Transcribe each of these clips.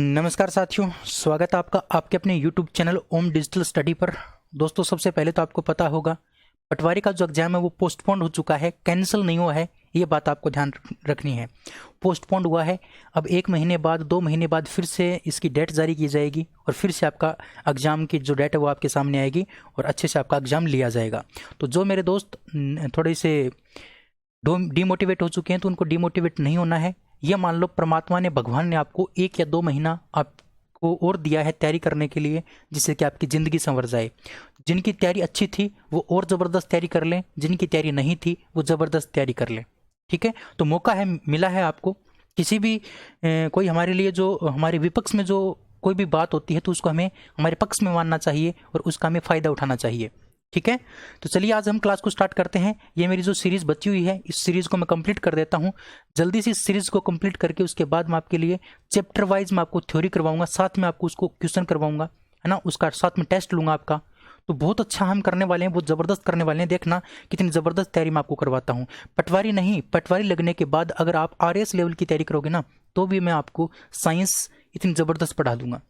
नमस्कार साथियों, स्वागत है आपका आपके अपने YouTube चैनल ओम डिजिटल स्टडी पर। दोस्तों, सबसे पहले तो आपको पता होगा पटवारी का जो एग्जाम है वो पोस्टपोन्ड हो चुका है, कैंसिल नहीं हुआ है। ये बात आपको ध्यान रखनी है। पोस्टपोन्ड हुआ है। अब 1 महीने बाद 2 महीने बाद फिर से इसकी डेट जारी की जाएगी और फिर से आपका एग्ज़ाम की जो डेट है वो आपके सामने आएगी और अच्छे से आपका एग्ज़ाम लिया जाएगा। तो जो मेरे दोस्त थोड़े से डिमोटिवेट हो चुके हैं तो उनको डिमोटिवेट नहीं होना है। यह मान लो परमात्मा ने, भगवान ने आपको 1 या 2 महीना आपको और दिया है तैयारी करने के लिए, जिससे कि आपकी ज़िंदगी संवर जाए। जिनकी तैयारी अच्छी थी वो और ज़बरदस्त तैयारी कर लें, जिनकी तैयारी नहीं थी वो ज़बरदस्त तैयारी कर लें। ठीक है, तो मौका है, मिला है आपको। किसी भी कोई हमारे लिए जो हमारे विपक्ष में जो कोई भी बात होती है तो उसको हमें हमारे पक्ष में मानना चाहिए और उसका हमें फ़ायदा उठाना चाहिए। ठीक है, तो चलिए आज हम क्लास को स्टार्ट करते हैं। ये मेरी जो सीरीज़ बची हुई है इस सीरीज़ को मैं कंप्लीट कर देता हूँ जल्दी से। इस सीरीज़ को कंप्लीट करके उसके बाद मैं आपके लिए चैप्टर वाइज मैं आपको थ्योरी करवाऊंगा, साथ में आपको उसको क्वेश्चन करवाऊंगा, है ना। उसका साथ में टेस्ट लूंगा आपका। तो बहुत अच्छा हम करने वाले हैं, बहुत ज़बरदस्त करने वाले हैं। देखना कितनी ज़बरदस्त तैयारी मैं आपको करवाता हूँ। पटवारी नहीं, पटवारी लगने के बाद अगर आप RS लेवल की तैयारी करोगे ना तो भी मैं आपको साइंस इतनी ज़बरदस्त पढ़ा दूंगा।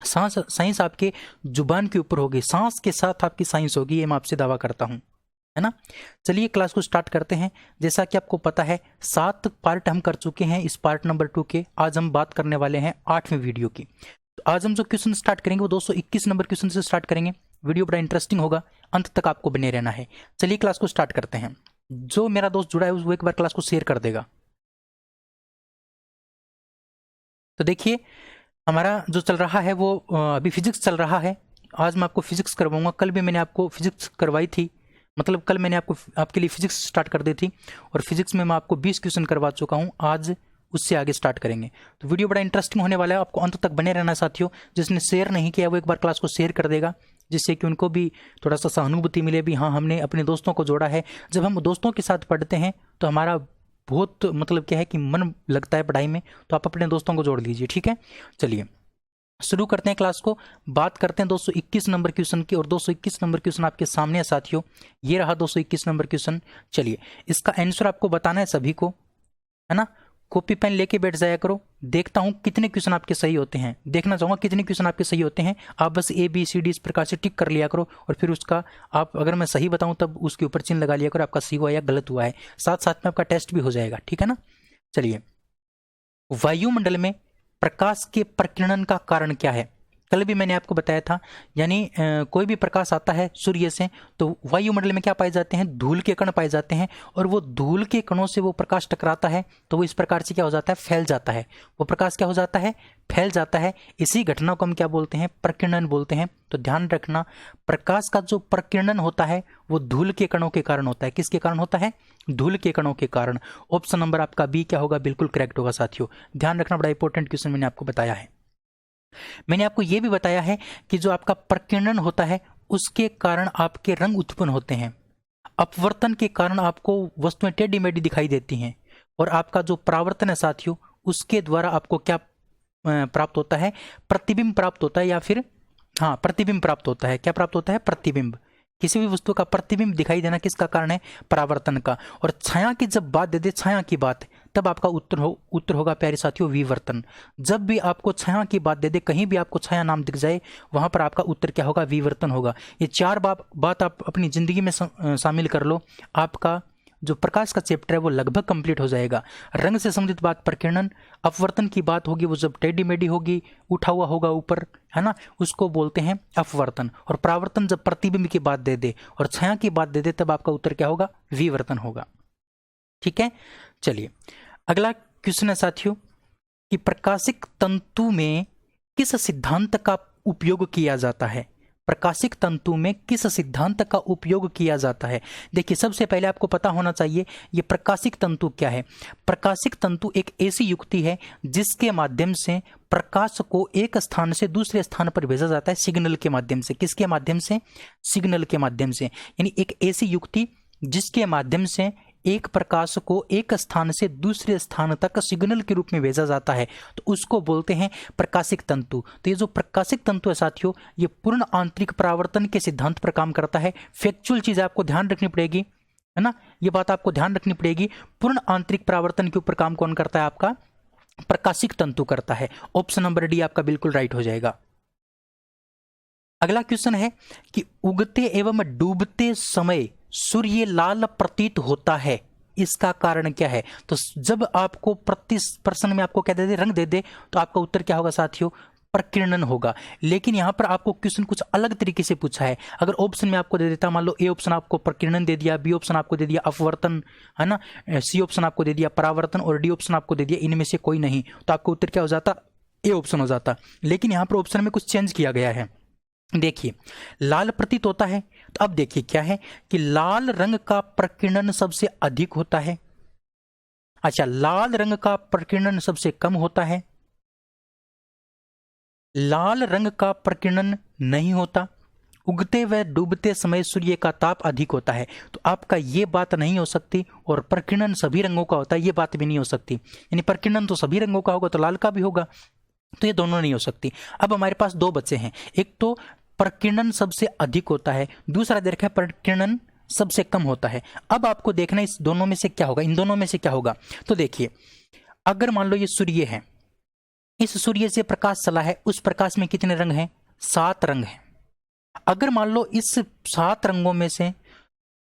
साइंस आपके जुबान के ऊपर होगी, सांस के साथ आपकी साइंस होगी, ये मैं आपसे दावा करता हूँ, है ना। चलिए क्लास को स्टार्ट करते हैं। जैसा कि आपको पता है 7 पार्ट हम कर चुके हैं इस पार्ट नंबर 2 के। आज हम बात करने वाले हैं 8वें वीडियो की। तो आज हम जो क्वेश्चन स्टार्ट करेंगे वो 221 नंबर क्वेश्चन से स्टार्ट करेंगे। वीडियो बड़ा इंटरेस्टिंग होगा, अंत तक आपको बने रहना है। चलिए क्लास को स्टार्ट करते हैं। जो मेरा दोस्त जुड़ा है वो एक बार क्लास को शेयर कर देगा। तो देखिए हमारा जो चल रहा है वो अभी फिजिक्स चल रहा है। आज मैं आपको फिजिक्स करवाऊंगा। कल भी मैंने आपको फिजिक्स करवाई थी, मतलब कल मैंने आपके लिए फिजिक्स स्टार्ट कर दी थी और फिजिक्स में मैं आपको 20 क्वेश्चन करवा चुका हूँ। आज उससे आगे स्टार्ट करेंगे। तो वीडियो बड़ा इंटरेस्टिंग होने वाला है, आपको अंत तक बने रहना साथियों। जिसने शेयर नहीं किया वो एक बार क्लास को शेयर कर देगा, जिससे कि उनको भी थोड़ा सा सहानुभूति मिले भी, हाँ हमने अपने दोस्तों को जोड़ा है। जब हम दोस्तों के साथ पढ़ते हैं तो हमारा बहुत मतलब क्या है कि मन लगता है पढ़ाई में। तो आप अपने दोस्तों को जोड़ लीजिए, ठीक है। चलिए शुरू करते हैं क्लास को। बात करते हैं 221 नंबर क्वेश्चन की, और 221 नंबर क्वेश्चन आपके सामने है साथियों। ये रहा 221 नंबर क्वेश्चन। चलिए इसका आंसर आपको बताना है सभी को, है ना। कॉपी पेन लेके बैठ जाया करो। देखता हूं कितने क्वेश्चन आपके सही होते हैं, देखना चाहूंगा कितने क्वेश्चन आपके सही होते हैं। आप बस ABCD इस प्रकार से टिक कर लिया करो और फिर उसका आप, अगर मैं सही बताऊं तब उसके ऊपर चिन्ह लगा लिया करो, आपका सही हुआ या गलत हुआ है। साथ साथ में आपका टेस्ट भी हो जाएगा, ठीक है ना। चलिए, वायुमंडल में प्रकाश के प्रकीर्णन का कारण क्या है। कल भी मैंने आपको बताया था, यानी कोई भी प्रकाश आता है सूर्य से तो वायुमंडल में क्या पाए जाते हैं, धूल के कण पाए जाते हैं। और वो धूल के कणों से वो प्रकाश टकराता है तो वो इस प्रकार से क्या हो जाता है, फैल जाता है। वो प्रकाश क्या हो जाता है, फैल जाता है। इसी घटना को हम क्या बोलते हैं, प्रकीर्णन बोलते हैं। तो ध्यान रखना, प्रकाश का जो प्रकीर्णन होता है वो धूल के कणों के कारण होता है। किसके कारण होता है, धूल के कणों के कारण। ऑप्शन नंबर आपका बी क्या होगा, बिल्कुल करेक्ट होगा साथियों। ध्यान रखना, बड़ा इंपॉर्टेंट क्वेश्चन मैंने आपको बताया है। मैंने आपको यह भी बताया है कि जो आपका प्रकीर्णन होता है उसके कारण आपके रंग उत्पन्न होते हैं। अपवर्तन के कारण आपको वस्तुएं टेढ़ी मेढ़ी दिखाई देती हैं। और आपका जो परावर्तन है साथियों, उसके द्वारा आपको क्या प्राप्त होता है, प्रतिबिंब प्राप्त होता है, या फिर हाँ प्रतिबिंब प्राप्त होता है। क्या प्राप्त होता है, प्रतिबिंब। किसी भी वस्तु का प्रतिबिंब दिखाई देना किसका कारण है, परावर्तन का। और छाया की जब बात दे दे, छाया की बात, तब आपका उत्तर होगा प्यारे साथियों, विवर्तन। जब भी आपको छाया की बात दे दे, कहीं भी आपको छाया नाम दिख जाए, वहां पर आपका उत्तर क्या होगा, विवर्तन होगा। ये 4 बात आप अपनी जिंदगी में शामिल कर लो, आपका जो प्रकाश का चैप्टर है वो लगभग कंप्लीट हो जाएगा। रंग से संबंधित बात प्रकीर्णन, अपवर्तन की बात होगी वो जब टेढ़ी मेढ़ी होगी, उठा हुआ होगा ऊपर, है ना, उसको बोलते हैं अपवर्तन। और परावर्तन जब प्रतिबिंब की बात दे दे और छाया की बात दे दे, तब आपका उत्तर क्या होगा, विवर्तन होगा। ठीक है, चलिए अगला क्वेश्चन है साथियों कि प्रकाशिक तंतु में किस सिद्धांत का उपयोग किया जाता है। प्रकाशिक तंतु में किस सिद्धांत का उपयोग किया जाता है। देखिए सबसे पहले आपको पता होना चाहिए ये प्रकाशिक तंतु क्या है। प्रकाशिक तंतु एक ऐसी युक्ति है जिसके माध्यम से प्रकाश को एक स्थान से दूसरे स्थान पर भेजा जाता है, सिग्नल के माध्यम से। किसके माध्यम से, सिग्नल के माध्यम से। यानी एक ऐसी युक्ति जिसके माध्यम से एक प्रकाश को एक स्थान से दूसरे स्थान तक सिग्नल के रूप में भेजा जाता है, तो उसको बोलते हैं प्रकाशिक तंतु। तो ये जो प्रकाशिक तंतु है साथियों, ये पूर्ण आंतरिक परावर्तन के सिद्धांत पर काम करता है। फैक्चुअल चीज आपको ध्यान रखनी पड़ेगी, है ना, ये बात आपको ध्यान रखनी पड़ेगी। पूर्ण आंतरिक परावर्तन के ऊपर काम कौन करता है, आपका प्रकाशिक तंतु करता है। ऑप्शन नंबर डी आपका बिल्कुल राइट हो जाएगा। अगला क्वेश्चन है कि उगते एवं डूबते समय सूर्य लाल प्रतीत होता है, इसका कारण क्या है? तो जब आपको प्रति प्रश्न में आपको क्या दे दे, रंग दे दे, तो आपका उत्तर क्या होगा साथियों? प्रकीर्णन होगा। लेकिन यहां पर आपको क्वेश्चन कुछ अलग तरीके से पूछा है। अगर ऑप्शन में आपको दे देता, मान लो ए ऑप्शन आपको प्रकीर्णन दे दिया, बी ऑप्शन आपको दे दिया अपवर्तन, है ना, सी ऑप्शन आपको दे दिया परावर्तन और डी ऑप्शन आपको दे दिया इनमें से कोई नहीं, तो आपका उत्तर क्या हो जाता? ए ऑप्शन हो जाता। लेकिन यहां पर ऑप्शन में कुछ चेंज किया गया है। देखिए, लाल प्रतीत होता है, तो अब देखिए क्या है कि लाल रंग का प्रकीर्णन सबसे अधिक होता है। अच्छा, लाल रंग का प्रकीर्णन सबसे कम होता है, लाल रंग का प्रकीर्णन नहीं होता, उगते व डूबते समय सूर्य का ताप अधिक होता है। तो आपका ये बात नहीं हो सकती, और प्रकीर्णन सभी रंगों का होता है, ये बात भी नहीं हो सकती। यानी प्रकीर्णन तो सभी रंगों का होगा तो लाल का भी होगा, तो ये दोनों नहीं हो सकती। अब हमारे पास दो बचे हैं, एक तो प्रकीर्णन सबसे अधिक होता है, दूसरा देखा है प्रकीर्णन सबसे कम होता है। अब आपको देखना इस दोनों में से क्या होगा, इन दोनों में से क्या होगा। तो देखिए, अगर मान लो ये सूर्य है, इस सूर्य से प्रकाश चला है, उस प्रकाश में कितने रंग हैं? 7 रंग हैं। अगर मान लो इस 7 रंगों में से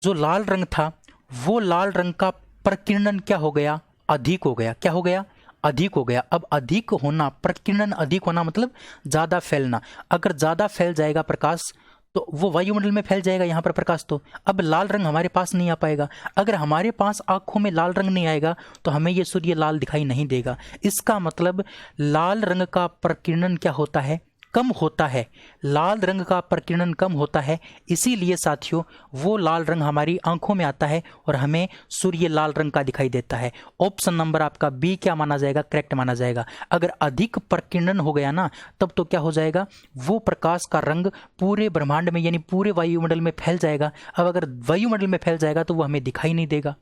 जो लाल रंग था, वो लाल रंग का प्रकीर्णन क्या हो गया? अधिक हो गया। क्या हो गया? अधिक हो गया। अब अधिक होना, प्रकीर्णन अधिक होना मतलब ज्यादा फैलना। अगर ज्यादा फैल जाएगा प्रकाश, तो वो वायुमंडल में फैल जाएगा यहाँ पर प्रकाश, तो अब लाल रंग हमारे पास नहीं आ पाएगा। अगर हमारे पास आंखों में लाल रंग नहीं आएगा तो हमें ये सूर्य लाल दिखाई नहीं देगा। इसका मतलब लाल रंग का प्रकीर्णन क्या होता है? कम होता है। लाल रंग का प्रकीर्णन कम होता है, इसीलिए साथियों वो लाल रंग हमारी आंखों में आता है और हमें सूर्य लाल रंग का दिखाई देता है। ऑप्शन नंबर आपका बी क्या माना जाएगा? करेक्ट माना जाएगा। अगर अधिक प्रकीर्णन हो गया ना, तब तो क्या हो जाएगा? वो प्रकाश का रंग पूरे ब्रह्मांड में यानी पूरे वायुमंडल में फैल जाएगा। अब अगर वायुमंडल में फैल जाएगा तो वो हमें दिखाई नहीं देगा,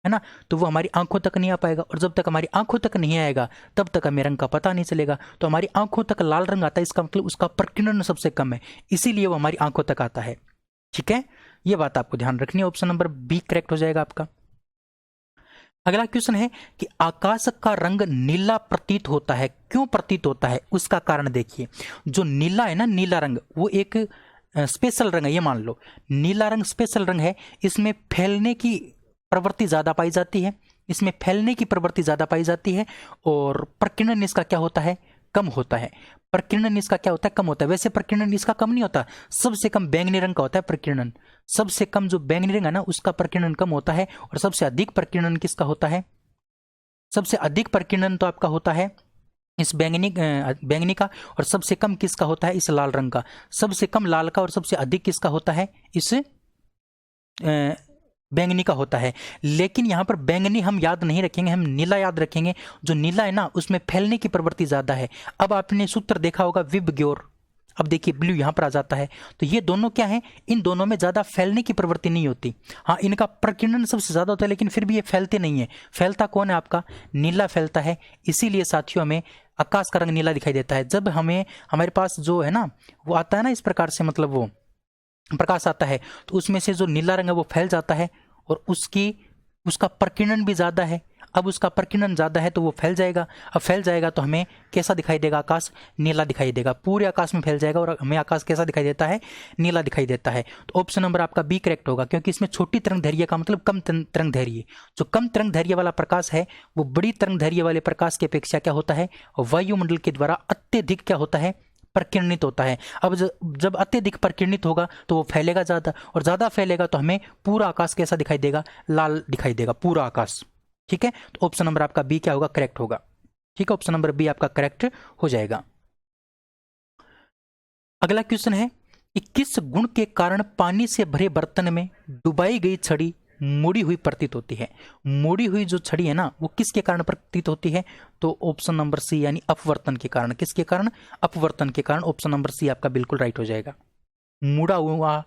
है ना, तो वो हमारी आंखों तक नहीं आ पाएगा, और जब तक हमारी आंखों तक नहीं आएगा तब तक हमें रंग का पता नहीं चलेगा। तो हमारी आंखों तक लाल रंग आता है, इसका मतलब उसका प्रकीर्णन सबसे कम है, इसीलिए वो हमारी आंखों तक आता है। ठीक है, ये बात आपको ध्यान रखनी है। ऑप्शन नंबर बी करेक्ट हो जाएगा आपका। अगला क्वेश्चन है कि आकाश का रंग नीला प्रतीत होता है, क्यों प्रतीत होता है? उसका कारण देखिए, जो नीला है ना, नीला रंग वो एक स्पेशल रंग है। ये मान लो नीला रंग स्पेशल रंग है, इसमें फैलने की प्रवृत्ति ज्यादा पाई जाती है, इसमें फैलने की प्रवृत्ति ज्यादा पाई जाती है, और प्रकीर्णन इसका क्या होता है? कम होता है। प्रकीर्णन इसका क्या होता है? कम होता है। वैसे प्रकीर्णन इसका कम नहीं होता, सबसे कम बैंगनी रंग का होता है प्रकीर्णन। सबसे कम जो बैंगनी रंग है ना, उसका प्रकीर्णन कम होता है, और सबसे अधिक प्रकीर्णन किसका होता है? सबसे अधिक प्रकीर्णन तो आपका होता है इस बैंगनी का, और सबसे कम किसका होता है? इस लाल रंग का। सबसे कम लाल का और सबसे अधिक किसका होता है? इस बैंगनी का होता है। लेकिन यहाँ पर बैंगनी हम याद नहीं रखेंगे, हम नीला याद रखेंगे। जो नीला है ना, उसमें फैलने की प्रवृत्ति ज्यादा है। अब आपने सूत्र देखा होगा विबग्योर, अब देखिए ब्लू यहाँ पर आ जाता है, तो ये दोनों क्या है? इन दोनों में ज्यादा फैलने की प्रवृत्ति नहीं होती। हाँ, इनका प्रकीर्णन सबसे ज्यादा होता है, लेकिन फिर भी ये फैलते नहीं है। फैलता कौन है? आपका नीला फैलता है। इसीलिए साथियों हमें आकाश का रंग नीला दिखाई देता है। जब हमें हमारे पास जो है ना वो आता है ना, इस प्रकार से मतलब वो प्रकाश आता है, तो उसमें से जो नीला रंग है वो फैल जाता है, और उसका प्रकीर्णन भी ज्यादा है। अब उसका प्रकीर्णन ज्यादा है तो वो फैल जाएगा। अब फैल जाएगा तो हमें कैसा दिखाई देगा? आकाश नीला दिखाई देगा, पूरे आकाश में फैल जाएगा, और हमें आकाश कैसा दिखाई देता है? नीला दिखाई देता है। तो ऑप्शन नंबर आपका बी करेक्ट होगा, क्योंकि इसमें छोटी तरंग दैर्घ्य का मतलब कम तरंग दैर्घ्य। जो कम तरंग दैर्घ्य वाला प्रकाश है वो बड़ी तरंग दैर्घ्य वाले प्रकाश की अपेक्षा क्या होता है? वायुमंडल के द्वारा अत्यधिक क्या होता है? प्रकीर्णित होता है। अब जब अत्यधिक प्रकीर्णित होगा तो वो फैलेगा ज्यादा, और ज्यादा फैलेगा तो हमें पूरा आकाश कैसा दिखाई देगा? लाल दिखाई देगा, पूरा आकाश। ठीक है, तो ऑप्शन नंबर आपका बी क्या होगा? करेक्ट होगा। ठीक है, ऑप्शन नंबर बी आपका करेक्ट हो जाएगा। अगला क्वेश्चन है कि किस गुण के कारण पानी से भरे बर्तन में डुबाई गई छड़ी मुड़ी हुई प्रतीत होती है? मुड़ी हुई जो छड़ी है ना, वो किसके कारण प्रतीत होती है? तो ऑप्शन नंबर सी यानी अपवर्तन के कारण। किसके कारण? अपवर्तन के कारण। ऑप्शन नंबर सी आपका बिल्कुल राइट हो जाएगा। मुड़ा हुआ,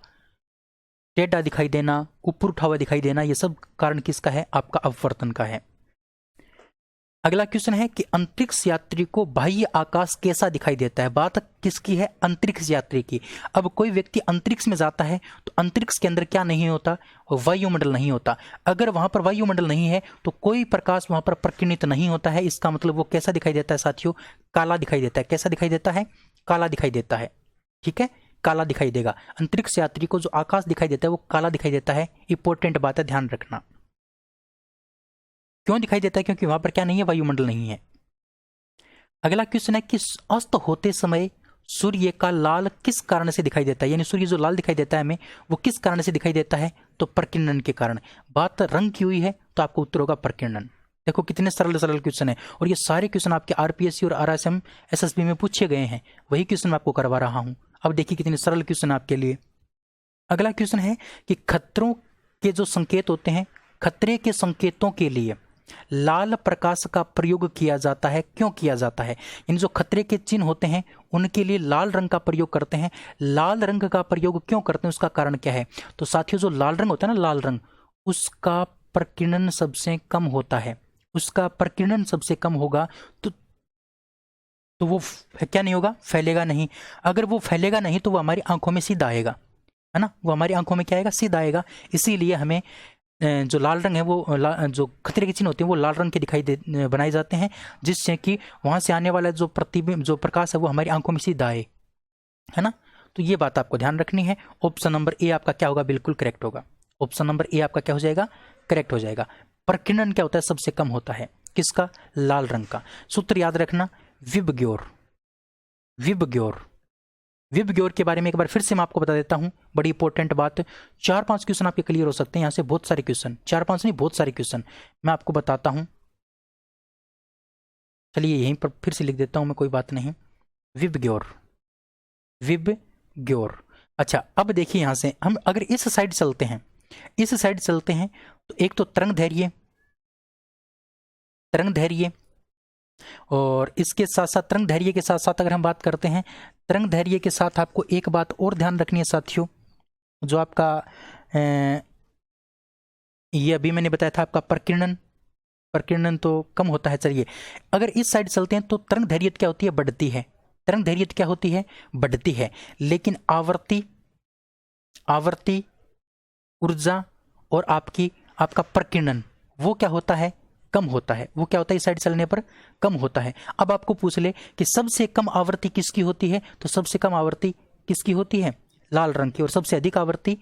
टेढ़ा दिखाई देना, ऊपर उठा हुआ दिखाई देना, ये सब कारण किसका है? आपका अपवर्तन का है। अगला क्वेश्चन है कि अंतरिक्ष यात्री को बाह्य आकाश कैसा दिखाई देता है। बात किसकी है? अंतरिक्ष यात्री की। अब कोई व्यक्ति अंतरिक्ष में जाता है तो अंतरिक्ष के अंदर क्या नहीं होता? वायुमंडल नहीं होता। अगर वहां पर वायुमंडल नहीं है तो कोई प्रकाश वहां पर प्रकीर्णित नहीं होता है। इसका मतलब वो कैसा दिखाई देता है साथियों? काला दिखाई देता है। कैसा दिखाई देता है? काला दिखाई देता है। ठीक है, काला दिखाई देगा। अंतरिक्ष यात्री को जो आकाश दिखाई देता है वो काला दिखाई देता है। इंपॉर्टेंट बात है, ध्यान रखना। क्यों दिखाई देता है? क्योंकि वहां पर क्या नहीं है? वायुमंडल नहीं है। अगला क्वेश्चन है कि अस्त होते समय सूर्य का लाल किस कारण से दिखाई देता है? यानी सूर्य जो लाल दिखाई देता है हमें, वो किस कारण से दिखाई देता है? तो प्रकीर्णन के कारण। बात रंग की हुई है तो आपको उत्तर होगा प्रकीर्णन। देखो कितने सरल सरल क्वेश्चन है, और ये सारे क्वेश्चन आपके आरपीएससी और आरएसएम एसएसबी में पूछे गए हैं। वही क्वेश्चन मैं आपको करवा रहा हूं। अब देखिए कितने सरल क्वेश्चन आपके लिए। अगला क्वेश्चन है कि खतरों के जो संकेत होते हैं, खतरे के संकेतों के लिए लाल प्रकाश का प्रयोग किया जाता है। क्यों किया जाता है? इन जो खतरे के चिन्ह होते हैं उनके लिए लाल रंग का प्रयोग करते हैं। लाल रंग का प्रयोग क्यों करते हैं, उसका कारण क्या है? तो साथियों जो लाल रंग होता है ना, लाल रंग, उसका प्रकीर्णन सबसे कम होता है। उसका प्रकीर्णन सबसे कम होगा तो वो क्या नहीं होगा? फैलेगा नहीं। अगर वो फैलेगा नहीं तो वो हमारी आंखों में सीधा आएगा, है ना। वो हमारी आंखों में क्या आएगा? सीधा आएगा। इसीलिए हमें जो लाल रंग है वो जो खतरे के चिन्ह होते हैं वो लाल रंग के बनाए जाते हैं, जिससे कि वहां से आने वाला जो प्रतिबिंब, जो प्रकाश है, वो हमारी आंखों में सीधा आए, है ना। तो ये बात आपको ध्यान रखनी है। ऑप्शन नंबर ए आपका क्या होगा? बिल्कुल करेक्ट होगा। ऑप्शन नंबर ए आपका क्या हो जाएगा? करेक्ट हो जाएगा। प्रकीर्णन क्या होता है? सबसे कम होता है। किसका? लाल रंग का। सूत्र याद रखना, विबग्योर। विबग्योर विबग्योर के बारे में एक बार फिर से मैं आपको बता देता हूं, बड़ी इंपॉर्टेंट बात। 4-5 क्वेश्चन आपके क्लियर हो सकते हैं यहां से। बहुत सारे क्वेश्चन, 4-5 नहीं, बहुत सारे क्वेश्चन मैं आपको बताता हूं। चलिए यहीं पर फिर से लिख देता हूं मैं, कोई बात नहीं। VIBGYOR, VIBGYOR. अच्छा, अब देखिए यहां से हम अगर इस साइड चलते हैं, इस साइड चलते हैं तो एक तो तरंग धैर्य, तरंग धैर्य, और इसके साथ साथ तरंग धैर्य के साथ साथ अगर हम बात करते हैं, तरंग धैर्य के साथ आपको एक बात और ध्यान रखनी है साथियों, जो आपका ये अभी मैंने बताया था आपका प्रकीर्णन। प्रकीर्णन तो कम होता है। चलिए अगर इस साइड चलते हैं तो तरंग धैर्यता क्या होती है? बढ़ती है। तरंग धैर्यता क्या होती है? बढ़ती है। लेकिन आवर्ती, आवर्ती ऊर्जा और आपका प्रकीर्णन वो क्या होता है? कम होता है। वो क्या होता है? इस साइड चलने पर कम होता है। अब आपको पूछ ले कि सबसे कम आवृत्ति किसकी होती है, तो सबसे कम आवृत्ति किसकी होती है? लाल रंग की। और सबसे अधिक आवृत्ति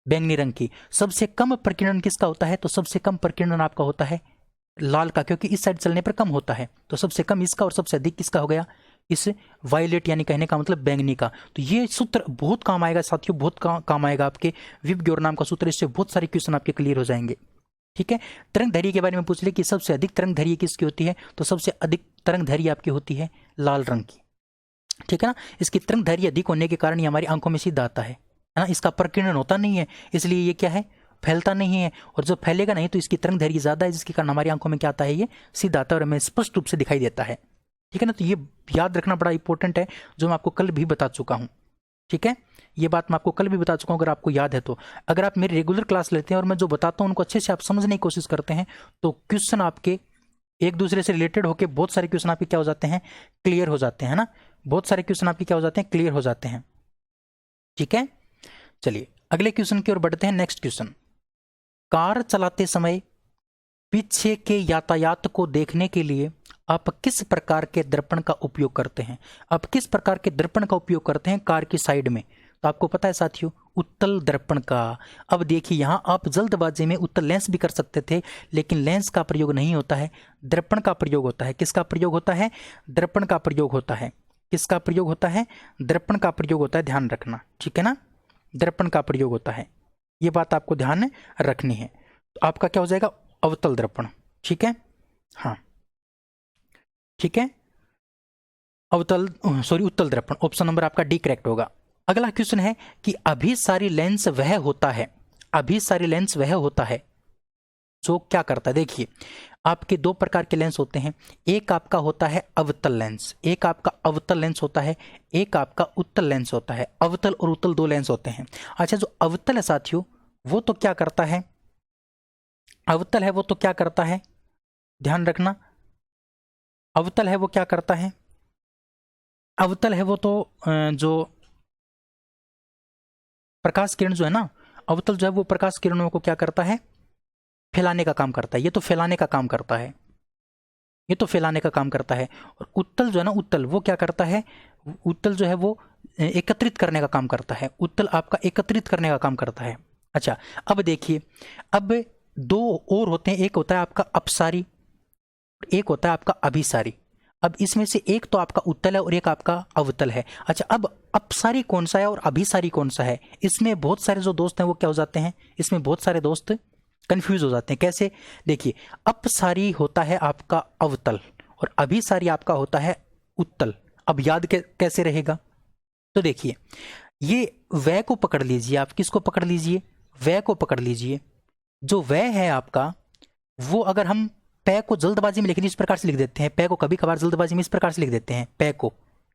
बैंगनी रंग की। सबसे कम प्रकीर्णन किसका होता है? तो सबसे कम प्रकीर्णन आपका होता है लाल का, क्योंकि इस साइड चलने पर कम होता है। तो सबसे कम इसका और सबसे अधिक किसका हो गया? इस वायलेट, यानी कहने का मतलब बैंगनी का। तो ये सूत्र बहुत काम आएगा साथियों, बहुत काम आएगा आपके। विबग्योर नाम का सूत्र, इससे बहुत सारे क्वेश्चन आपके क्लियर हो जाएंगे। ठीक है। तरंग धैर्य के बारे में पूछ ले कि सबसे अधिक तरंग धैर्य किसकी होती है, तो सबसे अधिक तरंग धैर्य आपकी होती है लाल रंग की। ठीक है ना। इसकी तरंग धैर्य अधिक होने के कारण ये हमारी आंखों में सीधा आता है ना। इसका प्रकीर्णन होता नहीं है, इसलिए ये क्या है? फैलता नहीं है। और जब फैलेगा नहीं तो इसकी तरंग धैर्य ज्यादा है, जिसके कारण हमारी आंखों में क्या आता है? ये सीधा आता है और हमें स्पष्ट रूप से दिखाई देता है। ठीक है ना। तो ये याद रखना बड़ा इंपॉर्टेंट है, जो मैं आपको कल भी बता चुका हूं। ठीक है, ये बात मैं आपको कल भी बता चुका हूं, अगर आपको याद है तो। अगर आप मेरी रेगुलर क्लास लेते हैं और मैं जो बताता हूं उनको अच्छे से आप समझने की कोशिश करते हैं, तो क्वेश्चन आपके एक दूसरे से रिलेटेड होकर बहुत सारे क्वेश्चन आपके क्या हो जाते हैं? क्लियर हो जाते हैं ना। बहुत सारे क्वेश्चन आपके क्या हो जाते हैं? क्लियर हो जाते हैं। ठीक है, चलिए अगले क्वेश्चन की ओर बढ़ते हैं। नेक्स्ट क्वेश्चन, कार चलाते समय पीछे के यातायात को देखने के लिए आप किस प्रकार के दर्पण का उपयोग करते हैं? आप किस प्रकार के दर्पण का उपयोग करते हैं कार की साइड में? तो आपको पता है साथियों, उत्तल दर्पण का। अब देखिए यहां आप जल्दबाजी में उत्तल लेंस भी कर सकते थे, लेकिन लेंस का प्रयोग नहीं होता है, दर्पण का प्रयोग होता है। किसका प्रयोग होता है? दर्पण का प्रयोग होता है। किसका प्रयोग होता है? दर्पण का प्रयोग होता है। ध्यान रखना, ठीक है ना। दर्पण का प्रयोग होता है, ये बात आपको ध्यान रखनी है। तो आपका क्या हो जाएगा? अवतल दर्पण। ठीक है, हाँ ठीक है, उत्तल दर्पण। ऑप्शन नंबर आपका डी करेक्ट होगा। अगला क्वेश्चन है कि अभिसारी लेंस वह होता है, अभिसारी लेंस वह होता है जो क्या करता है? देखिए आपके दो प्रकार के लेंस होते हैं, एक आपका होता है अवतल लेंस, एक आपका अवतल लेंस होता है, एक आपका उत्तल लेंस होता है। अवतल और उत्तल दो लेंस होते हैं। अच्छा, जो अवतल है साथियों वो तो क्या करता है? अवतल है वो तो क्या करता है? ध्यान रखना, अवतल है वो क्या करता है, अवतल है वो तो जो प्रकाश किरण जो है ना, अवतल जो है वो प्रकाश किरणों को क्या करता है, फैलाने का काम करता है। ये तो फैलाने का काम करता है, ये तो फैलाने का काम करता है। और उत्तल जो है ना, उत्तल वो क्या करता है, उत्तल जो है वो एकत्रित करने का काम करता है। उत्तल आपका एकत्रित करने का काम करता है। अच्छा, अब देखिए, अब दो और होते हैं, एक होता है आपका अपसारी, एक होता है आपका अभिसारी। अब इसमें से एक तो आपका उत्तल है और एक आपका अवतल है। अच्छा, अब अपसारी कौन सा है और अभिसारी कौन सा है, इसमें बहुत सारे जो दोस्त हैं वो क्या हो जाते हैं, इसमें बहुत सारे दोस्त कंफ्यूज हो जाते हैं। कैसे, देखिए, अपसारी होता है आपका अवतल और अभिसारी आपका होता है उत्तल। अब याद कैसे रहेगा, तो देखिए, ये वह को पकड़ लीजिए, आप किसको पकड़ लीजिए, वह को पकड़ लीजिए। जो वह है आपका, वो अगर हम पै को जल्दबाजी में लिखें इस प्रकार से लिख देते हैं, पै को कभी कभार जल्दबाजी में इस प्रकार से लिख देते हैं, पै को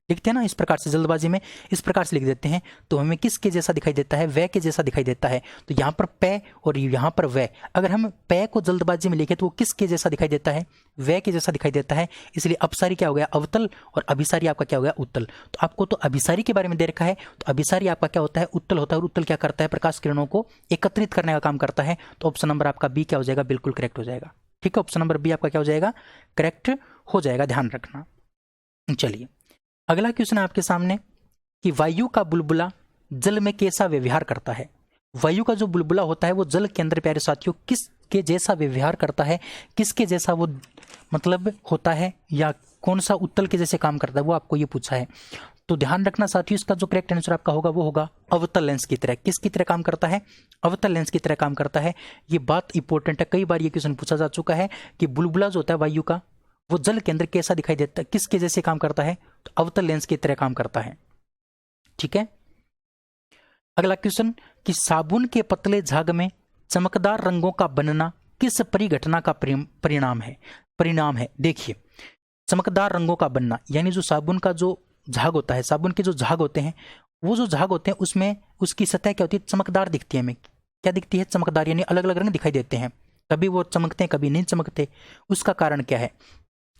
लिखते हैं ना इस प्रकार से, जल्दबाजी में इस प्रकार से लिख देते हैं, तो हमें किसके जैसा दिखाई देता है, वह के जैसा दिखाई देता है। तो यहाँ पर पै और यहाँ पर वह, अगर हम पै को जल्दबाजी में लिखें तो वो किसके जैसा दिखाई देता है, वह के जैसा दिखाई देता है। इसलिए अपसारी क्या हो गया, अवतल, और अभिसारी आपका क्या हो गया, उत्तल। तो आपको तो अभिसारी के बारे में दे रखा है, तो अभिसारी आपका क्या होता है, उत्तल होता है। और उत्तल क्या करता है, प्रकाश किरणों को एकत्रित करने का काम करता है। तो ऑप्शन नंबर आपका बी क्या हो जाएगा, बिल्कुल करेक्ट हो जाएगा। ठीक है, ऑप्शन नंबर बी आपका क्या हो जाएगा, करेक्ट हो जाएगा, ध्यान रखना। चलिए, अगला क्वेश्चन है आपके सामने कि वायु का बुलबुला जल में कैसा व्यवहार करता है। वायु का जो बुलबुला होता है वो जल के अंदर प्यारे साथियों किसके जैसा व्यवहार करता है, किसके जैसा वो मतलब होता है, या कौन सा उत्तल के जैसे काम करता है, वो आपको ये पूछा है। तो ध्यान रखना साथियों, इसका जो करेक्ट आंसर आपका होगा वो होगा अवतल लेंस की तरह। किसकी तरह काम करता है, अवतल लेंस की तरह काम करता है। ये बात इंपॉर्टेंट है, कई बार ये क्वेश्चन पूछा जा चुका है कि बुलबुला जो होता है वायु का, वो जल के अंदर कैसा दिखाई देता है, किसके जैसे काम करता है, तो अवतल लेंस की तरह काम करता है। ठीक है, अगला क्वेश्चन कि साबुन के पतले झाग में चमकदार रंगों का बनना किस परिघटना का परिणाम है। देखिए, चमकदार रंगों का बनना यानी जो साबुन का जो झाग होता है, साबुन के जो झाग होते हैं, वो जो झाग होते हैं उसमें उसकी सतह क्या होती है, चमकदार दिखती है हमें। क्या दिखती है, चमकदार, यानी अलग अलग रंग दिखाई देते हैं, कभी वो चमकते हैं कभी नहीं चमकते। उसका कारण क्या है,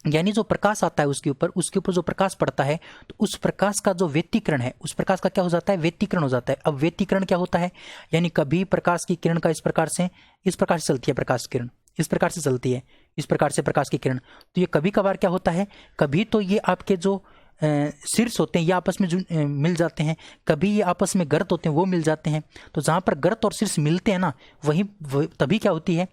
यानी जो प्रकाश आता है उसके ऊपर जो प्रकाश पड़ता है, तो उस प्रकाश का जो व्यतिकरण है, उस प्रकाश का क्या हो जाता है, व्यतिकरण हो जाता है। अब व्यतिकरण क्या होता है, यानी कभी प्रकाश की किरण का इस प्रकार से चलती है, प्रकाश किरण इस प्रकार से चलती है, इस प्रकार से प्रकाश की किरण। तो ये कभी कभार क्या होता है, कभी तो ये आपके जो शीर्ष होते हैं ये आपस में मिल जाते हैं, कभी ये आपस में गर्त होते हैं वो मिल जाते हैं। तो जहाँ पर गर्त और शीर्ष मिलते हैं ना, वहीं तभी क्या होती है,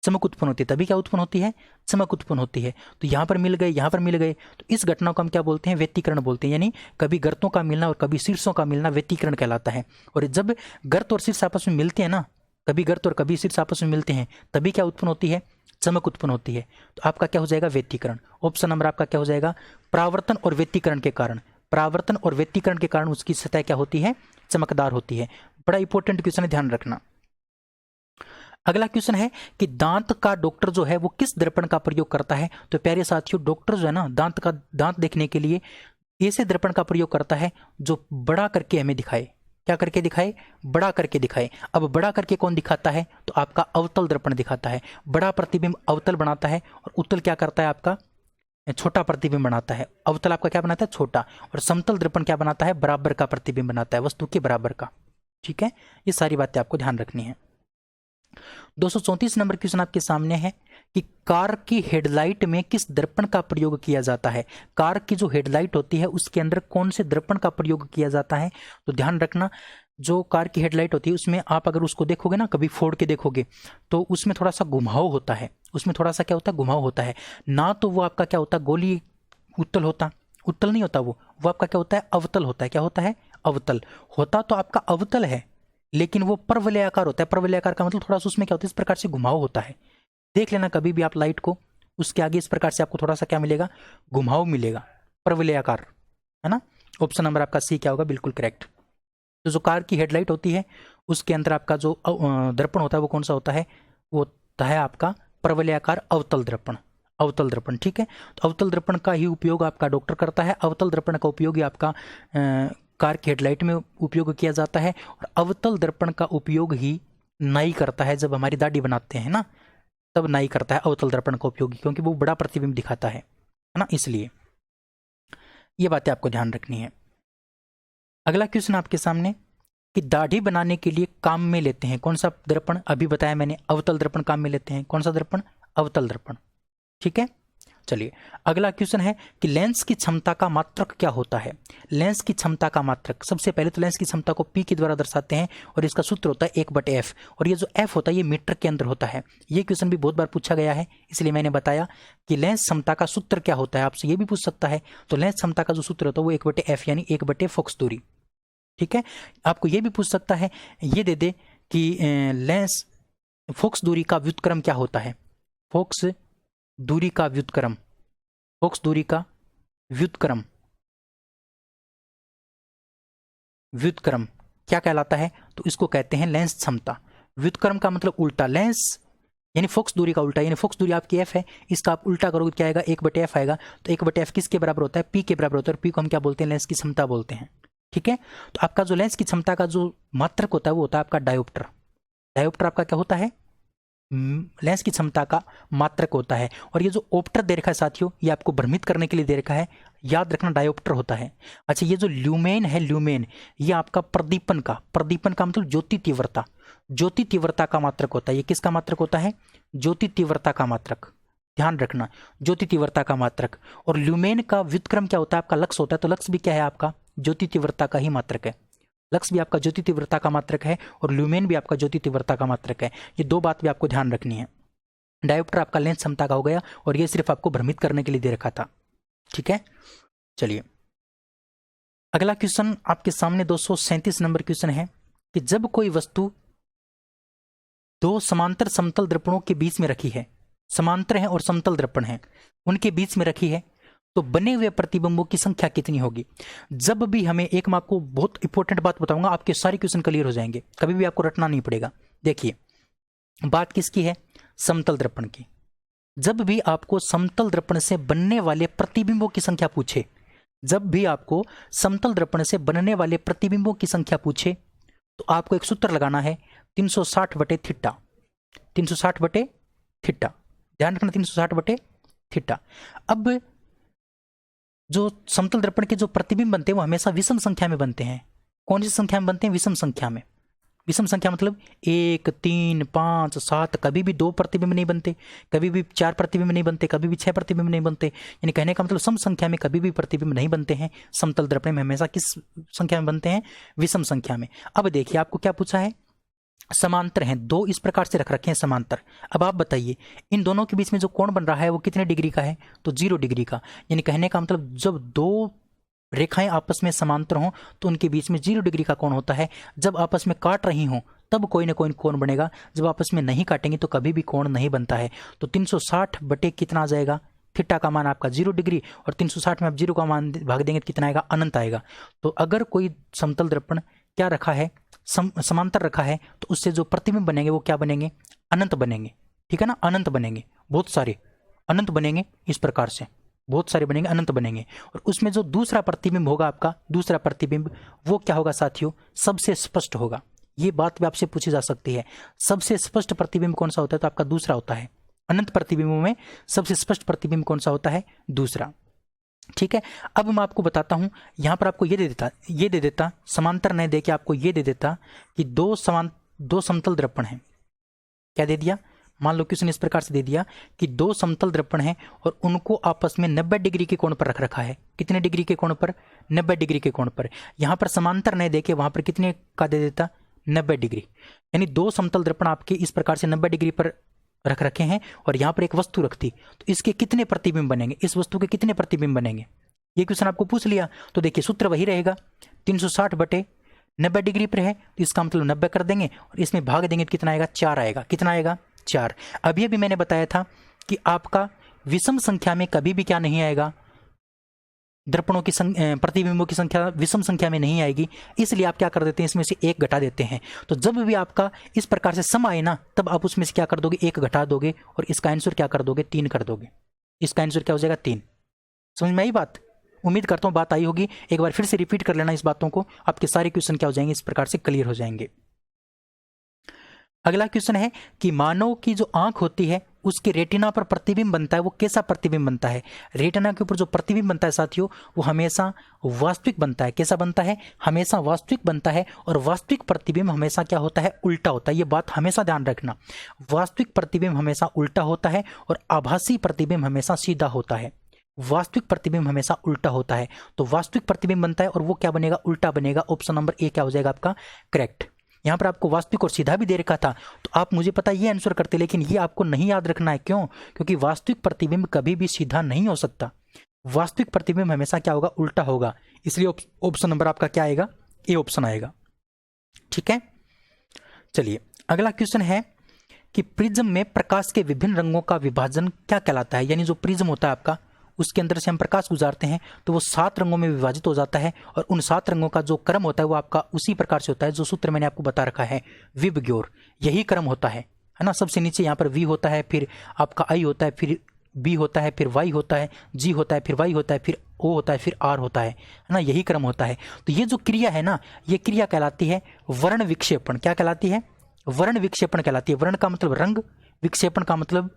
चमक उत्पन्न होती है। तभी क्या उत्पन्न होती है, चमक उत्पन्न होती है। तो यहाँ पर मिल गए, यहाँ पर मिल गए, तो इस घटना को हम क्या बोलते हैं, व्यतिकरण बोलते हैं। यानी कभी गर्तों का मिलना और कभी शीर्षों का मिलना व्यतिकरण कहलाता है। और जब गर्त और शीर्ष आपस में मिलते हैं ना, कभी गर्त और कभी शीर्ष आपस में मिलते हैं, तभी क्या उत्पन्न होती है, चमक उत्पन्न होती है। तो आपका क्या हो जाएगा, व्यतिकरण। ऑप्शन नंबर आपका क्या हो जाएगा, परावर्तन और व्यतिकरण के कारण, परावर्तन और व्यतिकरण के कारण उसकी सतह क्या होती है, चमकदार होती है। बड़ा इंपॉर्टेंट क्वेश्चन है, ध्यान रखना। अगला क्वेश्चन है कि दांत का डॉक्टर जो है वो किस दर्पण का प्रयोग करता है। तो प्यारे साथियों, डॉक्टर जो है ना, दांत देखने के लिए ऐसे दर्पण का प्रयोग करता है जो बड़ा करके हमें दिखाए। क्या करके दिखाए, बड़ा करके दिखाए। अब बड़ा करके कौन दिखाता है, तो आपका अवतल दर्पण दिखाता है। बड़ा प्रतिबिंब अवतल बनाता है और उत्तल क्या करता है, आपका छोटा प्रतिबिंब बनाता है। अवतल आपका क्या बनाता है, छोटा, और समतल दर्पण क्या बनाता है, बराबर का प्रतिबिंब बनाता है, वस्तु के बराबर का। ठीक है, ये सारी बातें आपको ध्यान रखनी है। 234 नंबर क्वेश्चन आपके सामने है कि कार की हेडलाइट में किस दर्पण का प्रयोग किया जाता है। कार की जो हेडलाइट होती है उसके अंदर कौन से दर्पण का प्रयोग किया जाता है। तो ध्यान रखना, जो कार की हेडलाइट होती है उसमें आप अगर उसको देखोगे ना, कभी फोड़ के देखोगे, तो उसमें थोड़ा सा घुमाव होता है, उसमें थोड़ा सा क्या होता है, घुमाव होता है ना। तो वो आपका क्या होता है, गोली उत्तल होता, उत्तल नहीं होता, वो आपका क्या होता है, अवतल होता है। क्या होता है, अवतल होता तो आपका अवतल है, लेकिन वो परवलयाकार होता है। परवलयाकार का मतलब थोड़ा सा उसमें क्या होता है, इस प्रकार से घुमाव होता है। देख लेना कभी भी आप लाइट को, उसके आगे इस प्रकार से आपको थोड़ा सा क्या मिलेगा, घुमाव मिलेगा, परवलयाकार, है ना। ऑप्शन नंबर आपका सी क्या होगा, बिल्कुल करेक्ट। तो जो कार की हेडलाइट होती है उसके अंदर आपका जो दर्पण होता है वो कौन सा होता है, वो होता है आपका परवलयाकार अवतल दर्पण, अवतल दर्पण। ठीक है, तो अवतल दर्पण का ही उपयोग आपका डॉक्टर करता है। अवतल दर्पण का उपयोग ही आपका कार की हेडलाइट में उपयोग किया जाता है। और अवतल दर्पण का उपयोग ही नाई करता है, जब हमारी दाढ़ी बनाते हैं ना, तब नाई करता है अवतल दर्पण का उपयोग, क्योंकि वो बड़ा प्रतिबिंब दिखाता है। ना, इसलिए ये बातें आपको ध्यान रखनी है। अगला क्वेश्चन आपके सामने कि दाढ़ी बनाने के लिए काम में लेते हैं कौन सा दर्पण? अभी बताया मैंने, अवतल दर्पण काम में लेते हैं। कौन सा दर्पण? अवतल दर्पण। ठीक है, चलिए अगला क्वेश्चन है कि लेंस की क्षमता का मात्रक क्या होता है? लेंस की क्षमता का मात्रक, सबसे पहले तो लेंस की क्षमता को P के द्वारा दर्शाते हैं और इसका सूत्र होता है 1/f, और ये जो f होता है ये मीटर के अंदर होता है। ये क्वेश्चन भी बहुत बार पूछा गया है, इसलिए मैंने बताया कि लेंस क्षमता का सूत्र क्या होता है, आपसे ये भी पूछ सकता है। तो लेंस क्षमता का जो सूत्र होता है वो 1/f यानी 1/फोकस दूरी। ठीक है, आपको ये भी पूछ सकता है, ये दे दे कि लेंस फोकस दूरी का व्युत्क्रम क्या होता है? फोकस दूरी का व्युत्क्रम, फोकस दूरी का व्युत्क्रम, व्युत्क्रम क्या कहलाता है? तो इसको कहते हैं लेंस क्षमता। व्युत्क्रम का मतलब उल्टा, लेंस यानी फोकस दूरी का उल्टा, यानी फोकस दूरी आपकी f है, इसका आप उल्टा करोगे क्या आएगा? 1/f आएगा। तो 1/f किसके बराबर होता है? P के बराबर होता है, और P को हम क्या बोलते हैं? लेंस की क्षमता बोलते हैं। ठीक है, तो आपका जो लेंस की क्षमता का जो मात्रक होता है वो होता है आपका डायोप्टर। डायोप्टर आपका क्या होता है? लेंस की क्षमता का मात्रक होता है। और ये जो ऑप्टर दे रखा है साथियों, ये आपको भ्रमित करने के लिए दे रखा है, याद रखना डायोप्टर होता है। अच्छा, ये जो ल्यूमेन है, ल्यूमेन ये आपका प्रदीपन का मतलब ज्योति तीव्रता, ज्योति तीव्रता का मात्रक होता है। ये किसका मात्रक होता है? ज्योति तीव्रता का मात्रक, ध्यान रखना, ज्योति तीव्रता का मात्रक। और ल्यूमेन का व्युत्क्रम क्या होता है? आपका लक्स होता है। तो लक्स भी क्या है? आपका ज्योति तीव्रता का ही मात्रक है। लक्स भी आपका ज्योति तीव्रता का मात्रक है और ल्यूमेन भी आपका ज्योति तीव्रता का मात्रक है। ये दो बात भी आपको ध्यान रखनी है। डायोप्टर आपका लेंस क्षमता का हो गया, और ये सिर्फ आपको भ्रमित करने के लिए दे रखा था। ठीक है, चलिए अगला क्वेश्चन आपके सामने 237 नंबर क्वेश्चन है कि जब कोई वस्तु दो समांतर समतल दर्पणों के बीच में रखी है, समांतर है और समतल दर्पण है, उनके बीच में रखी है, तो बने हुए प्रतिबिंबों की संख्या कितनी होगी? जब भी हमें, एक मैं आपको बहुत इंपॉर्टेंट बात बताऊंगा, आपके सारे क्वेश्चन क्लियर हो जाएंगे, कभी भी आपको रटना नहीं पड़ेगा। देखिए बात किसकी है? समतल दर्पण की। जब भी आपको समतल दर्पण से बनने वाले प्रतिबिंबों की संख्या पूछे, जब भी आपको समतल दर्पण से बनने वाले प्रतिबिंबों की संख्या पूछे, तो आपको एक सूत्र लगाना है 360/थीटा। 360/थीटा, ध्यान रखना, 360/थीटा। अब जो समतल दर्पण के जो प्रतिबिंब बनते हैं वो हमेशा विषम संख्या में बनते हैं। कौन सी संख्या में बनते हैं? विषम संख्या में। विषम संख्या मतलब 1, 3, 5, 7, कभी भी 2 प्रतिबिंब नहीं बनते, कभी भी 4 प्रतिबिंब नहीं बनते, कभी भी 6 प्रतिबिंब नहीं बनते। यानी कहने का मतलब सम संख्या में कभी भी प्रतिबिंब नहीं बनते हैं। समतल दर्पण में हमेशा किस संख्या में बनते हैं? विषम संख्या में। अब देखिए आपको क्या पूछा है? समांतर हैं, दो इस प्रकार से रख रखे हैं समांतर। अब आप बताइए इन दोनों के बीच में जो कोण बन रहा है वो कितने डिग्री का है? तो 0 डिग्री का। यानी कहने का मतलब जब दो रेखाएं आपस में समांतर हों तो उनके बीच में 0 डिग्री का कोण होता है। जब आपस में काट रही हों तब कोई ना कोई कोण बनेगा, जब आपस में नहीं काटेंगे तो कभी भी कोण नहीं बनता है। तो 360 कितना आ जाएगा? थीटा का मान आपका 0 डिग्री, और 360 में आप 0 का मान भाग देंगे तो कितना आएगा? अनंत आएगा। तो अगर कोई समतल दर्पण क्या रखा है? समांतर रखा है, तो उससे जो प्रतिबिंब बनेंगे वो क्या बनेंगे? अनंत बनेंगे। ठीक है ना, अनंत बनेंगे, बहुत सारे अनंत बनेंगे। इस प्रकार से बहुत सारे बनेंगे, अनंत बनेंगे। और उसमें जो दूसरा प्रतिबिंब होगा आपका, दूसरा प्रतिबिंब वो क्या होगा साथियों? सबसे स्पष्ट होगा। ये बात भी आपसे पूछी जा सकती है, सबसे स्पष्ट प्रतिबिंब कौन सा होता है? तो आपका दूसरा होता है। अनंत प्रतिबिंबों में सबसे स्पष्ट प्रतिबिंब कौन सा होता है? दूसरा। ठीक है, अब मैं आपको बताता हूं, यहां पर आपको ये दे देता समांतर नहीं दे के आपको ये दे देता कि दो समतल दर्पण हैं। क्या दे दिया? मान लो क्वेश्चन इस प्रकार से दे दिया कि दो समतल दर्पण हैं और उनको आपस में 90 डिग्री के कोण पर रख रखा है। कितने डिग्री के कोण पर? 90 डिग्री के कोण पर। यहां पर समांतर नहीं देके वहां पर कितने का दे देता? 90 डिग्री। यानी दो समतल दर्पण आपके इस प्रकार से 90 डिग्री पर रख रखे हैं और यहां पर एक वस्तु रखती, तो इसके कितने प्रतिबिंब बनेंगे? इस वस्तु के कितने प्रतिबिंब बनेंगे? ये क्वेश्चन आपको पूछ लिया, तो देखिए सूत्र वही रहेगा, 360/90 डिग्री पर है तो इसका मतलब 90 कर देंगे और इसमें भाग देंगे तो कितना आएगा? 4 आएगा। कितना आएगा? 4। अभी अभी मैंने बताया था कि आपका विषम संख्या में कभी भी क्या नहीं आएगा? दर्पणों की प्रतिबिंबों की संख्या विषम संख्या में नहीं आएगी, इसलिए आप क्या कर देते हैं? इसमें से 1 घटा देते हैं। तो जब भी आपका इस प्रकार से सम आए ना, तब आप उसमें से क्या कर दोगे? 1 घटा दोगे और इसका आंसर क्या कर दोगे? 3 कर दोगे। इसका आंसर क्या हो जाएगा? 3। समझ में आई बात? उम्मीद करता हूं बात आई होगी। एक बार फिर से रिपीट कर लेना इस बातों को, आपके सारे क्वेश्चन क्या हो जाएंगे? इस प्रकार से क्लियर हो जाएंगे। अगला क्वेश्चन है कि मानव की जो आंख होती है उसके रेटिना पर प्रतिबिंब बनता है वो कैसा प्रतिबिंब बनता है? रेटिना के ऊपर जो प्रतिबिंब बनता है साथियों वो हमेशा वास्तविक बनता है। कैसा बनता है? हमेशा वास्तविक बनता है। और वास्तविक प्रतिबिंब हमेशा क्या होता है? उल्टा होता है। ये बात हमेशा ध्यान रखना, वास्तविक प्रतिबिंब हमेशा उल्टा होता है और आभासी प्रतिबिंब हमेशा सीधा होता है। वास्तविक प्रतिबिंब हमेशा उल्टा होता है। तो वास्तविक प्रतिबिंब बनता है और वो क्या बनेगा? उल्टा बनेगा। ऑप्शन नंबर ए क्या हो जाएगा आपका? करेक्ट। यहाँ पर आपको वास्तविक और सीधा भी दे रखा था तो आप मुझे पता ये आंसर करते, लेकिन ये आपको नहीं याद रखना है। क्यों? क्योंकि वास्तविक प्रतिबिंब कभी भी सीधा नहीं हो सकता। वास्तविक प्रतिबिंब हमेशा क्या होगा? उल्टा होगा। इसलिए ऑप्शन नंबर आपका क्या आएगा? ए ऑप्शन आएगा। ठीक है, चलिए अगला क्वेश्चन है कि प्रिज्म में प्रकाश के विभिन्न रंगों का विभाजन क्या कहलाता है? यानी जो प्रिज्म होता है आपका, उसके अंदर से हम प्रकाश गुजारते हैं तो वो 7 रंगों में विभाजित हो जाता है और उन 7 रंगों का जो क्रम होता है वो आपका उसी प्रकार से होता है जो सूत्र मैंने आपको बता रखा है, विबग्योर। यही क्रम होता है ना। सबसे नीचे यहाँ पर वी होता है, फिर आपका आई होता है, फिर बी होता है, फिर वाई होता है, जी होता है, फिर वाई होता है, फिर ओ होता है, फिर आर होता है ना। यही क्रम होता है। तो ये जो क्रिया है ना, ये क्रिया कहलाती है वर्ण विक्षेपण। क्या कहलाती है? वर्ण विक्षेपण कहलाती है। वर्ण का मतलब रंग, विक्षेपण का मतलब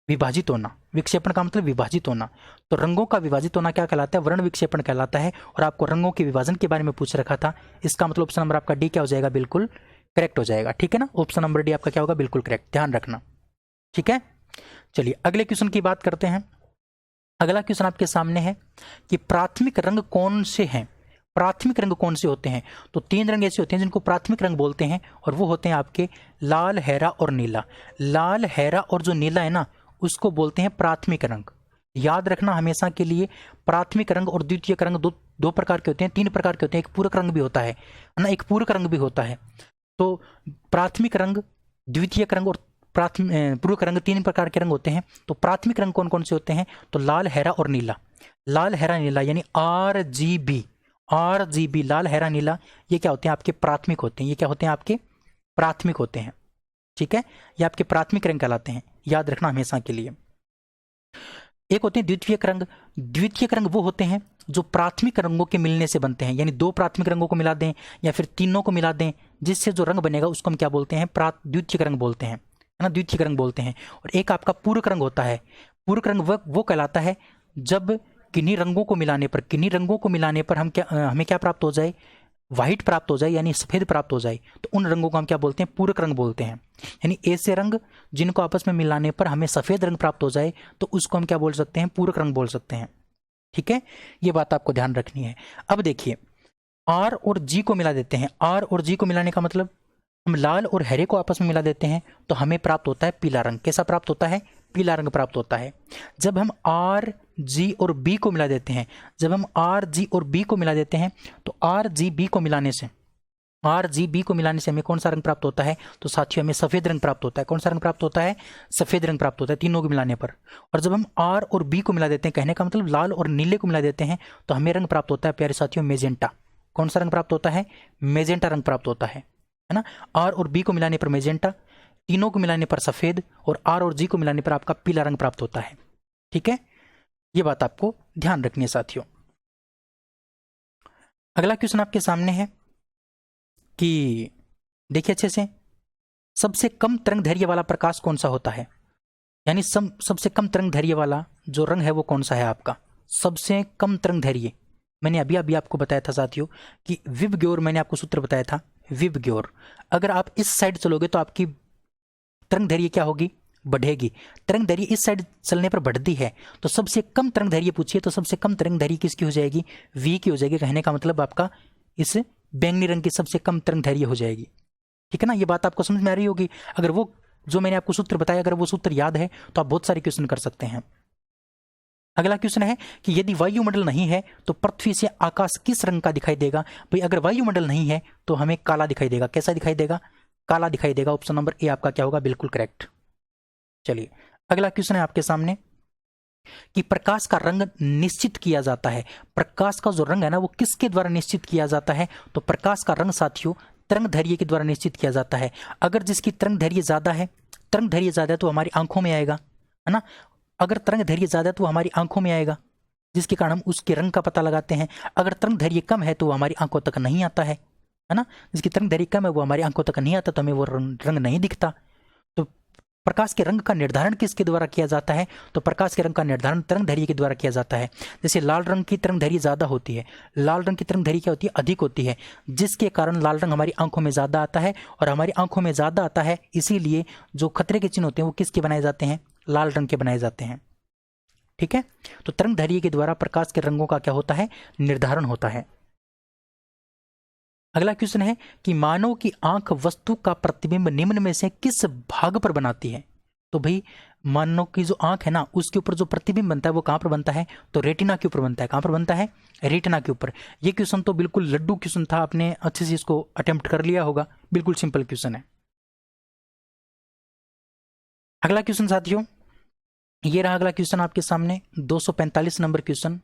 विभाजित होना। विक्षेपण का मतलब विभाजित होना। तो रंगों का विभाजित होना क्या कहलाता है? वर्ण विक्षेपण कहलाता है। और आपको रंगों के विभाजन के बारे में पूछ रखा था, इसका मतलब ऑप्शन नंबर आपका डी क्या हो जाएगा? बिल्कुल करेक्ट हो जाएगा। ठीक है ना, ऑप्शन नंबर डी आपका क्या होगा? बिल्कुल करेक्ट, ध्यान रखना। ठीक है, चलिए अगले क्वेश्चन की बात करते हैं। अगला क्वेश्चन आपके सामने है कि प्राथमिक रंग कौन से हैं? प्राथमिक रंग कौन से होते हैं? तो 3 रंग ऐसे होते हैं जिनको प्राथमिक रंग बोलते हैं और वो होते हैं आपके लाल, हरा और नीला। लाल, हरा और जो नीला है ना, उसको बोलते हैं प्राथमिक रंग। याद रखना हमेशा के लिए, प्राथमिक रंग और द्वितीयक रंग दो प्रकार के होते हैं, 3 प्रकार के होते हैं। एक पूरक रंग भी होता है ना, एक पूरक रंग भी होता है। तो प्राथमिक रंग, द्वितीयक रंग और पूरक रंग 3 प्रकार के रंग होते हैं। तो प्राथमिक रंग कौन कौन से होते हैं? तो लाल, हरा और नीला। लाल, हरा, नीला यानी RGB। RGB लाल, हरा, नीला ये क्या होते हैं? आपके प्राथमिक होते हैं। ये क्या होते हैं? आपके प्राथमिक होते हैं। ठीक है, ये आपके प्राथमिक रंग कहलाते हैं। याद रखना हमेशा के लिए। एक होते हैं द्वितीयक रंग। द्वितीयक रंग वो होते हैं जो प्राथमिक रंगों के मिलने से बनते हैं। यानी 2 प्राथमिक रंगों को मिला दें या फिर तीनों को मिला दें, जिससे जो रंग बनेगा उसको हम क्या बोलते हैं? द्वितीयक रंग बोलते हैं, है ना, द्वितीयक रंग बोलते हैं। और एक आपका पूरक रंग होता है। पूरक रंग वो कहलाता है जब किन्हीं रंगों को मिलाने पर हमें क्या प्राप्त हो जाए? व्हाइट प्राप्त हो जाए, यानी सफेद प्राप्त हो जाए। तो उन रंगों को हम क्या बोलते हैं? पूरक रंग बोलते हैं। यानी ऐसे रंग जिनको आपस में मिलाने पर हमें सफेद रंग प्राप्त हो जाए तो उसको हम क्या बोल सकते हैं? पूरक रंग बोल सकते हैं। ठीक है, ये बात आपको ध्यान रखनी है। अब देखिए, आर और जी को मिला देते हैं। आर और जी को मिलाने का मतलब हम लाल और हरे को आपस में मिला देते हैं तो हमें प्राप्त होता है पीला रंग। कैसा प्राप्त होता है? पीला रंग प्राप्त होता है। जब हम आर, जी और बी को मिला देते हैं, जब हम आर, जी और बी को मिला देते हैं तो आर, जी, बी को मिलाने से हमें कौन सा रंग प्राप्त होता है? तो साथियों हमें सफेद रंग प्राप्त होता है। कौन सा रंग प्राप्त होता है? सफेद रंग प्राप्त होता है, तीनों को मिलाने पर। और जब हम आर और बी को मिला देते हैं, कहने का मतलब लाल और नीले को मिला देते हैं, तो हमें रंग प्राप्त होता है प्यारे साथियों मेजेंटा। कौन सा रंग प्राप्त होता है? मेजेंटा रंग प्राप्त होता है ना। आर और बी को मिलाने पर मेजेंटा, तीनों को मिलाने पर सफेद, और आर और जी को मिलाने पर आपका पीला रंग प्राप्त होता है। ठीक है, ये बात आपको ध्यान रखनी है साथियों। अगला क्वेश्चन आपके सामने है कि देखिए अच्छे से, सबसे कम तरंग दैर्घ्य वाला प्रकाश कौन सा होता है? यानी सबसे कम तरंग दैर्घ्य वाला जो रंग है वो कौन सा है आपका? सबसे कम तरंग दैर्घ्य मैंने अभी आपको बताया था साथियों कि विबग्योर, मैंने आपको सूत्र बताया था विबग्योर। अगर आप इस साइड चलोगे तो आपकी तरंग दैर्घ्य क्या होगी? बढ़ेगी। तरंग दैर्घ्य इस साइड चलने पर बढ़ती है। तो सबसे कम तरंग दैर्घ्य पूछिए तो सबसे कम तरंग दैर्घ्य किसकी हो जाएगी? वी की हो जाएगी। कहने का मतलब आपका इस बैंगनी रंग की सबसे कम तरंग दैर्घ्य हो जाएगी। ठीक है ना, ये बात आपको समझ में आ रही होगी। अगर वो जो मैंने आपको सूत्र बताया, अगर वो सूत्र याद है तो आप बहुत सारे क्वेश्चन कर सकते हैं। अगला क्वेश्चन है कि यदि वायुमंडल नहीं है तो पृथ्वी से आकाश किस रंग का दिखाई देगा? भाई अगर वायुमंडल नहीं है तो हमें काला दिखाई देगा। कैसा दिखाई देगा? काला दिखाई देगा। ऑप्शन नंबर ए आपका क्या होगा? बिल्कुल करेक्ट। चलिए अगला क्वेश्चन है आपके सामने कि प्रकाश का रंग निश्चित किया जाता है। प्रकाश का जो रंग है ना वो किसके द्वारा निश्चित किया जाता है? तो प्रकाश का रंग साथियों तरंग दैर्घ्य के द्वारा निश्चित किया जाता है। अगर जिसकी तरंग दैर्घ्य ज्यादा है, तरंग दैर्घ्य ज्यादा है तो हमारी आंखों में आएगा, है ना। अगर तरंग दैर्घ्य ज्यादा है तो हमारी आंखों में आएगा, जिसके कारण हम उसके रंग का पता लगाते हैं। अगर तरंग दैर्घ्य कम है तो वो हमारी आंखों तक नहीं आता है ना। जिसकी तरंग दैर्घ्य कम है वो हमारी आंखों तक नहीं आता तो हमें वो रंग नहीं दिखता। तो प्रकाश के रंग का निर्धारण किसके द्वारा किया जाता है? तो प्रकाश के रंग का निर्धारण तरंगदैर्घ्य के द्वारा किया जाता है। जैसे लाल रंग की तरंगदैर्घ्य ज़्यादा होती है, लाल रंग की तरंगदैर्घ्य क्या होती है? अधिक होती है, जिसके कारण लाल रंग हमारी आंखों में ज़्यादा आता है। और हमारी आंखों में ज़्यादा आता है, इसीलिए जो खतरे के चिन्ह होते हैं वो किसके बनाए जाते हैं? लाल रंग के बनाए जाते हैं। ठीक है, तो तरंगदैर्घ्य के द्वारा प्रकाश के रंगों का क्या होता है? निर्धारण होता है। अगला क्वेश्चन है कि मानव की आंख वस्तु का प्रतिबिंब निम्न में से किस भाग पर बनाती है? तो भाई मानव की जो आंख है ना, उसके ऊपर जो प्रतिबिंब बनता है वो कहां पर बनता है? तो रेटिना के ऊपर बनता है। कहां पर बनता है? रेटिना के ऊपर। ये क्वेश्चन तो बिल्कुल लड्डू क्वेश्चन था, आपने अच्छे से इसको अटेम्प्ट कर लिया होगा, बिल्कुल सिंपल क्वेश्चन है। अगला क्वेश्चन साथियों, ये रहा अगला क्वेश्चन आपके सामने, 245 नंबर क्वेश्चन,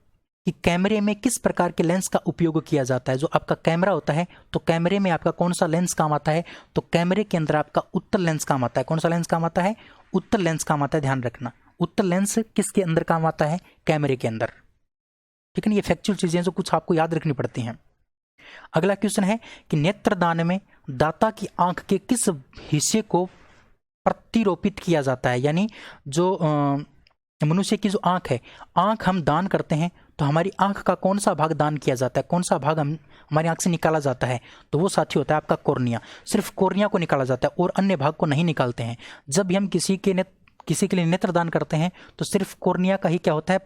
कि कैमरे में किस प्रकार के लेंस का उपयोग किया जाता है? जो आपका कैमरा होता है, तो कैमरे में आपका कौन सा लेंस काम आता है? तो कैमरे के अंदर आपका उत्तल लेंस काम आता है। कौन सा लेंस काम आता है? उत्तल लेंस काम आता है। ध्यान रखना, उत्तल लेंस किसके अंदर काम आता है? कैमरे के अंदर। ठीक है ना, ये फैक्चुअल चीजें जो कुछ आपको याद रखनी पड़ती हैं। अगला क्वेश्चन है कि नेत्रदान में दाता की आंख के किस हिस्से को प्रतिरोपित किया जाता है? यानी जो मनुष्य की जो आंख है, आंख हम दान करते हैं तो हमारी आंख का कौन सा भाग दान किया जाता है? कौन सा भाग हमारी आंख से निकाला जाता है? तो वो साथी होता है आपका कॉर्निया। सिर्फ कॉर्निया को निकाला जाता है और अन्य भाग को नहीं निकालते हैं। जब भी हम किसी के लिए नेत्रदान करते हैं तो सिर्फ कॉर्निया का ही क्या होता है?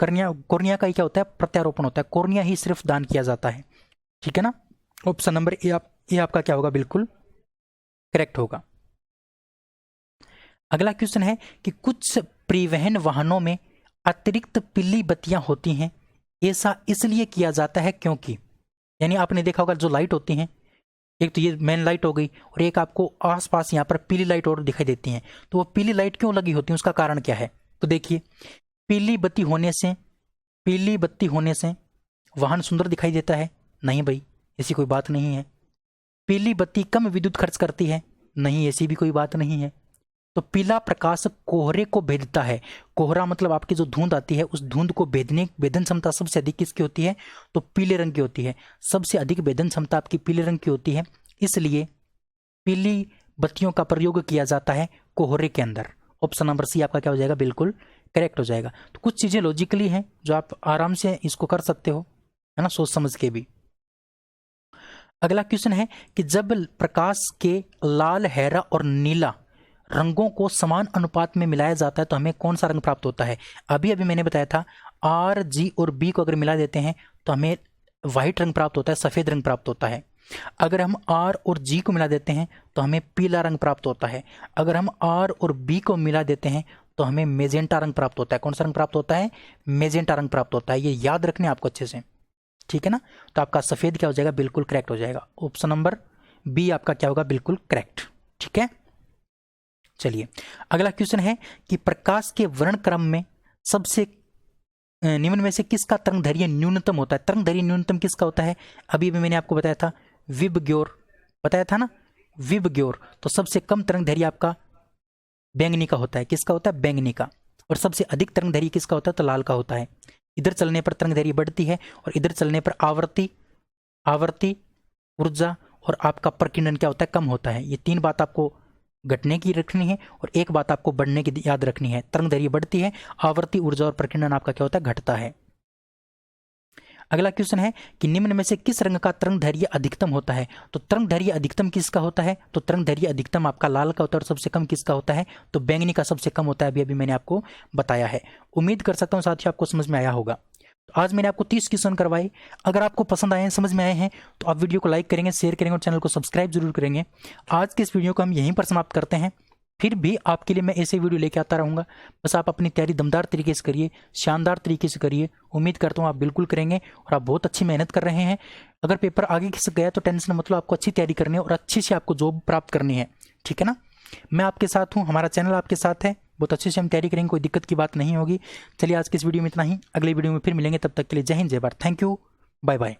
कॉर्निया का ही क्या होता है? प्रत्यारोपण होता है। कॉर्निया ही सिर्फ दान किया जाता है। ठीक है ना, ऑप्शन नंबर ए आपका क्या होगा? बिल्कुल करेक्ट होगा। अगला क्वेश्चन है कि कुछ परिवहन वाहनों में अतिरिक्त पीली बत्तियां होती हैं, ऐसा इसलिए किया जाता है क्योंकि, यानी आपने देखा होगा जो लाइट होती हैं, एक तो ये मेन लाइट हो गई और एक आपको आसपास यहाँ पर पीली लाइट और दिखाई देती हैं। तो वो पीली लाइट क्यों लगी होती है, उसका कारण क्या है? तो देखिए, पीली बत्ती होने से वाहन सुंदर दिखाई देता है? नहीं भाई, ऐसी कोई बात नहीं है। पीली बत्ती कम विद्युत खर्च करती है? नहीं, ऐसी भी कोई बात नहीं है। तो पीला प्रकाश कोहरे को भेदता है। कोहरा मतलब आपकी जो धुंध आती है, उस धुंध को भेदन क्षमता सबसे अधिक किसकी होती है? तो पीले रंग की होती है। सबसे अधिक भेदन क्षमता आपकी पीले रंग की होती है, इसलिए पीली बत्तियों का प्रयोग किया जाता है कोहरे के अंदर। ऑप्शन नंबर सी आपका क्या हो जाएगा? बिल्कुल करेक्ट हो जाएगा। तो कुछ चीजें लॉजिकली हैं जो आप आराम से इसको कर सकते हो, है ना, सोच समझ के भी। अगला क्वेश्चन है कि जब प्रकाश के लाल, हरा और नीला रंगों को समान अनुपात में मिलाया जाता है तो हमें कौन सा रंग प्राप्त होता है? अभी मैंने बताया था, आर, जी और बी को अगर मिला देते हैं तो हमें व्हाइट रंग प्राप्त होता है, सफेद रंग प्राप्त होता है। अगर हम आर और जी को मिला देते हैं तो हमें पीला रंग प्राप्त होता है। अगर हम आर और बी को मिला देते हैं तो हमें मेजेंटा रंग प्राप्त होता है। कौन सा रंग प्राप्त होता है? मेजेंटा रंग प्राप्त होता है। ये याद रखने आपको अच्छे से, ठीक है ना। तो आपका सफेद क्या हो जाएगा? बिल्कुल करेक्ट हो जाएगा। ऑप्शन नंबर बी आपका क्या होगा? बिल्कुल करेक्ट। ठीक है, चलिए अगला क्वेश्चन है कि प्रकाश के वर्णक्रम में सबसे निम्न में से किसका तरंगदैर्घ्य न्यूनतम होता है? तरंगदैर्घ्य न्यूनतम किसका होता है? अभी मैंने आपको बताया था, विबग्योर बताया था ना, विबग्योर। तो सबसे कम तरंगदैर्घ्य आपका बैंगनी का होता है। किसका होता है? बैंगनी का। और सबसे अधिक तरंगदैर्घ्य किसका होता है? तो लाल का होता है। इधर चलने पर तरंगदैर्घ्य बढ़ती है और इधर चलने पर आवर्ती ऊर्जा और आपका प्रकीर्णन क्या होता है? कम होता है। ये तीन बात आपको घटने की रखनी है और एक बात आपको बढ़ने की याद रखनी है। तरंगदैर्घ्य बढ़ती है, आवर्ती ऊर्जा और प्रकीर्णन आपका क्या होता है? घटता है। अगला क्वेश्चन है कि निम्न में से किस रंग का तरंगदैर्घ्य अधिकतम होता है? तो तरंगदैर्घ्य अधिकतम किसका होता है? तो तरंगदैर्घ्य अधिकतम आपका लाल का होता है और सबसे कम किसका होता है? तो बैंगनी का सबसे कम होता है। अभी मैंने आपको बताया है। उम्मीद कर सकता हूँ साथियों आपको समझ में आया होगा। तो आज मैंने आपको 30 क्वेश्चन करवाए। अगर आपको पसंद आए हैं, समझ में आए हैं, तो आप वीडियो को लाइक करेंगे, शेयर करेंगे और चैनल को सब्सक्राइब जरूर करेंगे। आज के इस वीडियो को हम यहीं पर समाप्त करते हैं। फिर भी आपके लिए मैं ऐसे वीडियो लेके आता रहूँगा। बस आप अपनी तैयारी दमदार तरीके से करिए, शानदार तरीके से करिए। उम्मीद करता हूँ आप बिल्कुल करेंगे और आप बहुत अच्छी मेहनत कर रहे हैं। अगर पेपर आगे खिसक गया तो टेंशन मतलब आपको अच्छी तैयारी करनी है और अच्छी से आपको जॉब प्राप्त करनी है। ठीक है ना, मैं आपके साथ हूँ, हमारा चैनल आपके साथ है। बहुत अच्छे से हम तैयारी करेंगे, कोई दिक्कत की बात नहीं होगी। चलिए आज के इस वीडियो में इतना ही। अगले वीडियो में फिर मिलेंगे, तब तक के लिए जय हिंद, जय Bharat. Thank you, bye bye.